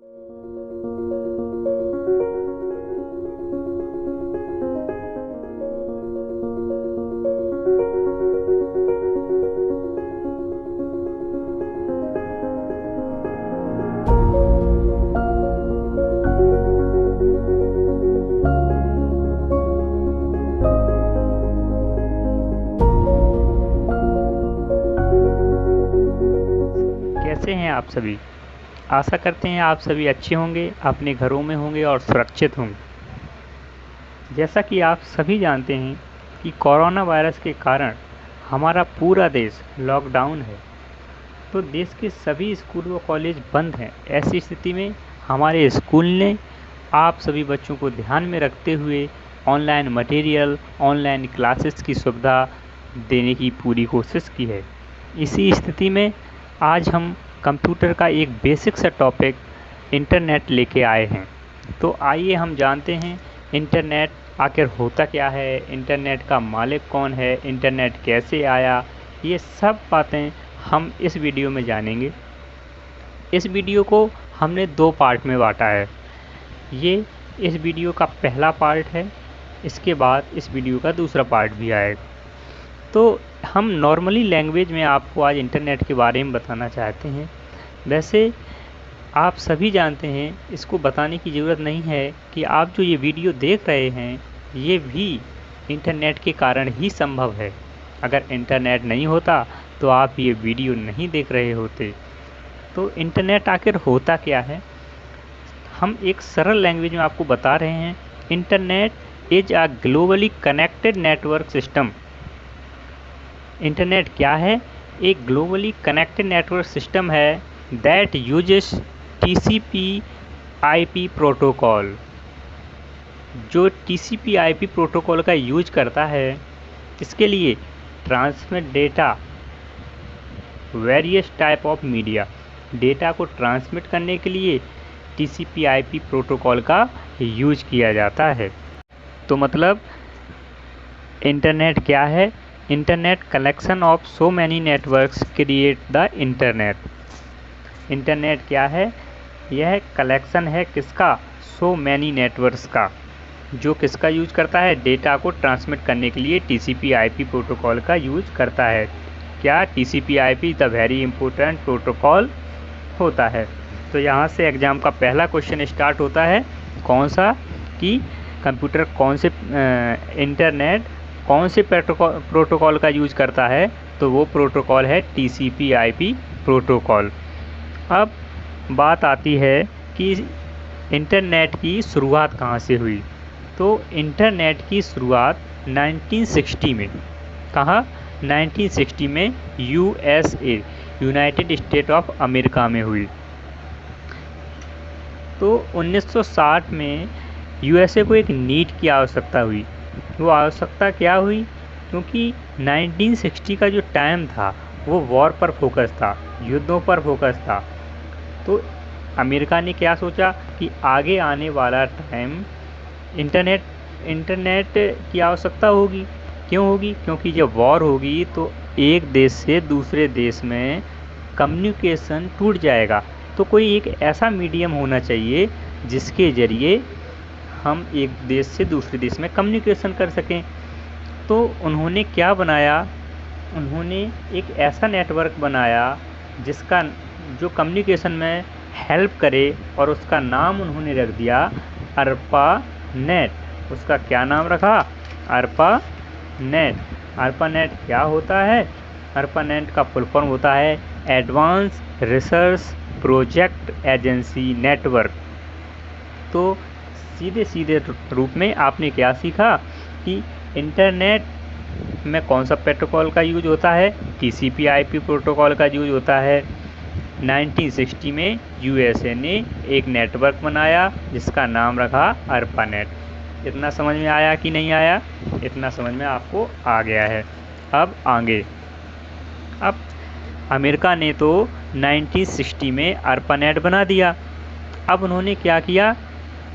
कैसे हैं आप सभी। आशा करते हैं आप सभी अच्छे होंगे, अपने घरों में होंगे और सुरक्षित होंगे। जैसा कि आप सभी जानते हैं कि कोरोना वायरस के कारण हमारा पूरा देश लॉकडाउन है, तो देश के सभी स्कूल व कॉलेज बंद हैं। ऐसी स्थिति में हमारे स्कूल ने आप सभी बच्चों को ध्यान में रखते हुए ऑनलाइन मटेरियल, ऑनलाइन क्लासेस की सुविधा देने की पूरी कोशिश की है। इसी स्थिति में आज हम कंप्यूटर का एक बेसिक सा टॉपिक इंटरनेट लेके आए हैं। तो आइए हम जानते हैं इंटरनेट आखिर होता क्या है, इंटरनेट का मालिक कौन है, इंटरनेट कैसे आया, ये सब बातें हम इस वीडियो में जानेंगे। इस वीडियो को हमने 2 पार्ट में बांटा है। ये इस वीडियो का पहला पार्ट है, इसके बाद इस वीडियो का दूसरा पार्ट भी आएगा। तो हम नॉर्मली लैंग्वेज में आपको आज इंटरनेट के बारे में बताना चाहते हैं। वैसे आप सभी जानते हैं, इसको बताने की ज़रूरत नहीं है कि आप जो ये वीडियो देख रहे हैं ये भी इंटरनेट के कारण ही संभव है। अगर इंटरनेट नहीं होता तो आप ये वीडियो नहीं देख रहे होते। तो इंटरनेट आखिर होता क्या है, हम एक सरल लैंग्वेज में आपको बता रहे हैं। Internet is a globally connected network system. Internet क्या है? एक ग्लोबली कनेक्टेड नेटवर्क सिस्टम है दैट यूजेस TCP/IP प्रोटोकॉल, जो TCP/IP प्रोटोकॉल का यूज करता है। इसके लिए transmit data various type of media, data को ट्रांसमिट करने के लिए TCP/IP प्रोटोकॉल का यूज किया जाता है। तो मतलब इंटरनेट क्या है? Internet collection of so many networks create the internet. Internet क्या है? यह कलेक्शन है किसका? सो मैनी नेटवर्क्स का, जो किसका यूज करता है? डेटा को ट्रांसमिट करने के लिए TCP/IP प्रोटोकॉल का यूज करता है। क्या? TCP/IP the very important protocol होता है। तो यहाँ से एग्ज़ाम का पहला क्वेश्चन स्टार्ट होता है, कौन सा? कि कंप्यूटर कौन से इंटरनेट कौन से प्रोटोकॉल का यूज करता है? तो वो प्रोटोकॉल है TCP/IP प्रोटोकॉल। अब बात आती है कि इंटरनेट की शुरुआत कहाँ से हुई। तो इंटरनेट की शुरुआत 1960 में, कहाँ? 1960 में USA, United state of America में हुई। तो 1960 में USA को एक नीड की आवश्यकता हुई। वो आवश्यकता क्या हुई? क्योंकि 1960 का जो टाइम था वो वॉर पर फोकस था, युद्धों पर फोकस था। तो अमेरिका ने क्या सोचा कि आगे आने वाला टाइम इंटरनेट की आवश्यकता होगी। क्यों होगी? क्योंकि जब वॉर होगी तो एक देश से दूसरे देश में कम्युनिकेशन टूट जाएगा। तो कोई एक ऐसा मीडियम होना चाहिए जिसके ज़रिए हम एक देश से दूसरे देश में कम्युनिकेशन कर सकें। तो उन्होंने क्या बनाया? उन्होंने एक ऐसा नेटवर्क बनाया जिसका जो कम्युनिकेशन में हेल्प करे, और उसका नाम उन्होंने रख दिया ARPANET। उसका क्या नाम रखा? ARPANET। ARPANET क्या होता है? ARPANET का फुल फॉर्म होता है advance research project agency network. तो सीधे रूप में आपने क्या सीखा कि इंटरनेट में कौन सा प्रोटोकॉल का यूज होता है? TCP/IP प्रोटोकॉल का यूज होता है। 1960 में USA ने एक नेटवर्क बनाया जिसका नाम रखा ARPANET। इतना समझ में आया कि नहीं आया? इतना समझ में आपको आ गया है। अब आगे, अब अमेरिका ने तो 1960 में ARPANET बना दिया। अब उन्होंने क्या किया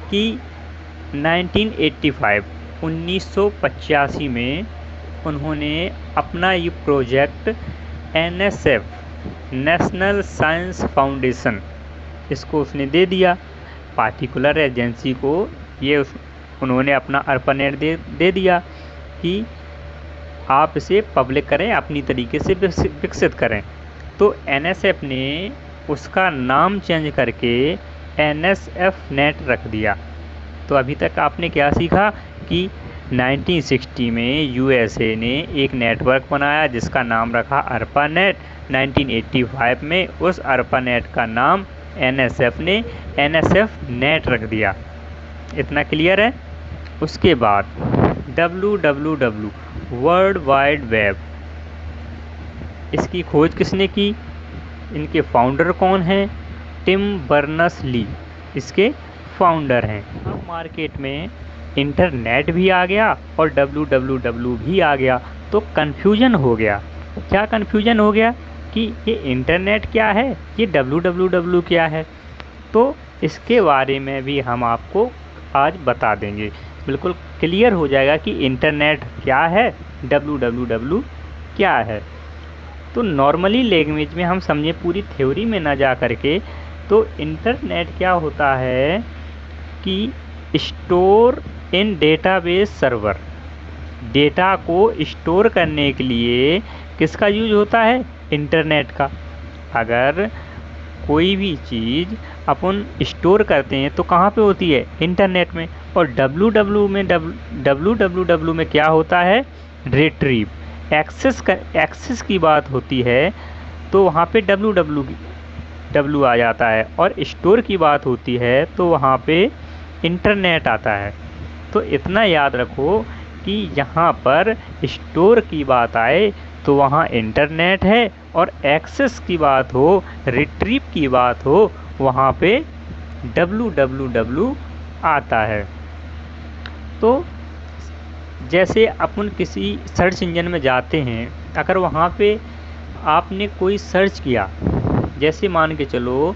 कि 1985 में उन्होंने अपना ये project NSF, national science foundation, इसको उसने दे दिया पार्टिकुलर एजेंसी को, ये उन्होंने अपना ARPANET दे दिया कि आप इसे पब्लिक करें, अपनी तरीके से विकसित करें। तो NSF ने उसका नाम चेंज करके NSFNet रख दिया। तो अभी तक आपने क्या सीखा कि 1960 में USA ने एक नेटवर्क बनाया जिसका नाम रखा ARPANET। 1985 में उस ARPANET का नाम NSF ने NSFNet रख दिया। इतना क्लियर है। उसके बाद WWW वर्ल्ड वाइड वेब, इसकी खोज किसने की? इनके फाउंडर कौन हैं? टिम बर्नर्स-ली इसके फाउंडर हैं। अब मार्केट में इंटरनेट भी आ गया और WWW भी आ गया, तो कन्फ्यूजन हो गया। क्या कन्फ्यूजन हो गया कि ये इंटरनेट क्या है, ये WWW क्या है? तो इसके बारे में भी हम आपको आज बता देंगे। बिल्कुल क्लियर हो जाएगा कि इंटरनेट क्या है, WWW क्या है। तो नॉर्मली लैंग्वेज में हम समझें, पूरी थ्योरी में ना जा करके, तो इंटरनेट क्या होता है कि store in database server, data को स्टोर करने के लिए किसका यूज होता है? इंटरनेट का। अगर कोई भी चीज़ अपन स्टोर करते हैं तो कहाँ पे होती है? इंटरनेट में। और WWW में क्या होता है? रिट्रीव, एक्सेस की बात होती है तो वहाँ पे WWW आ जाता है, और स्टोर की बात होती है तो वहाँ पे इंटरनेट आता है। तो इतना याद रखो कि यहाँ पर स्टोर की बात आए तो वहाँ इंटरनेट है, और एक्सेस की बात हो, रिट्रीव की बात हो, वहाँ पे WWW आता है। तो जैसे अपन किसी सर्च इंजन में जाते हैं, अगर वहाँ पे आपने कोई सर्च किया, जैसे मान के चलो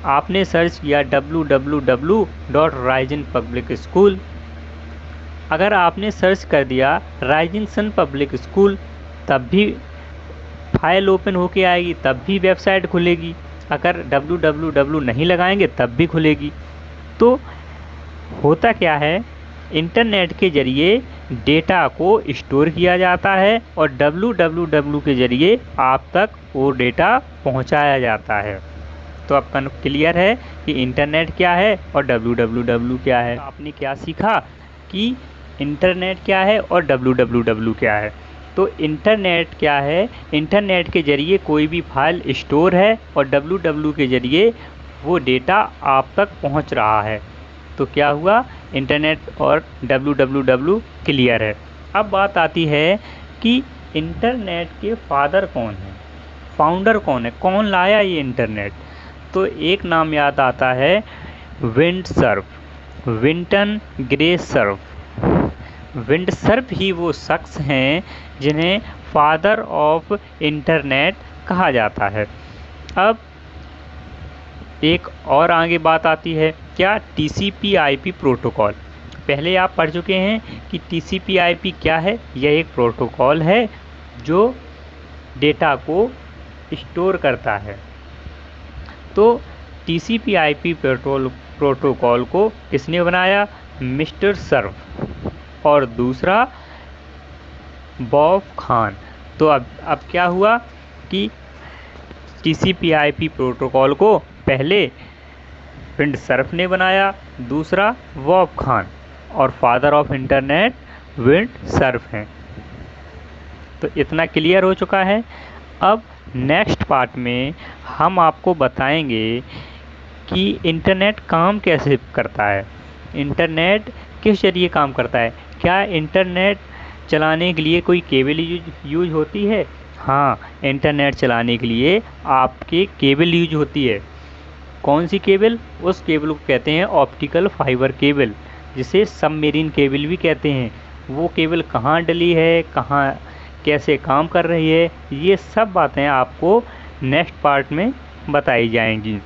आपने सर्च किया www.rising public school, अगर आपने सर्च कर दिया राइजिंग सन पब्लिक स्कूल, तब भी फाइल ओपन होके आएगी, तब भी वेबसाइट खुलेगी। अगर www नहीं लगाएंगे तब भी खुलेगी। तो होता क्या है, इंटरनेट के ज़रिए डेटा को स्टोर किया जाता है और WWW के ज़रिए आप तक वो डेटा पहुंचाया जाता है। तो आपका क्लियर है कि इंटरनेट क्या है और WWW क्या है। आपने क्या सीखा कि इंटरनेट क्या है और WWW क्या है। तो इंटरनेट क्या है? इंटरनेट के ज़रिए कोई भी फाइल स्टोर है और WWW के ज़रिए वो डेटा आप तक पहुंच रहा है। तो क्या हुआ? इंटरनेट और WWW क्लियर है। अब बात आती है कि इंटरनेट के फादर कौन है, फाउंडर कौन है, कौन लाया ये इंटरनेट? तो एक नाम याद आता है, विंडसर्फ, विंटन ग्रेसर्फ। विंडसर्फ ही वो शख्स हैं जिन्हें फादर ऑफ इंटरनेट कहा जाता है। अब एक और आगे बात आती है, क्या? TCP/IP protocol. पहले आप पढ़ चुके हैं कि TCP/IP क्या है। यह एक प्रोटोकॉल है जो डेटा को स्टोर करता है। तो TCP/IP प्रोटोकॉल को किसने बनाया? मिस्टर सर्फ और दूसरा बॉब खान। तो अब क्या हुआ कि TCP/IP प्रोटोकॉल को पहले विंडसर्फ ने बनाया, दूसरा बॉब खान, और फादर ऑफ इंटरनेट विंडसर्फ हैं। तो इतना क्लियर हो चुका है। अब नेक्स्ट पार्ट में हम आपको बताएंगे कि इंटरनेट काम कैसे करता है, इंटरनेट किस जरिए काम करता है। क्या इंटरनेट चलाने के लिए कोई केबल यूज होती है? हाँ, इंटरनेट चलाने के लिए आपके केबल यूज होती है। कौन सी केबल? उस केबल को कहते हैं ऑप्टिकल फाइबर केबल, जिसे सबमेरीन केबल भी कहते हैं। वो केबल कहाँ डली है, कहाँ कैसे काम कर रही है, ये सब बातें आपको नेक्स्ट पार्ट में बताई जाएंगी।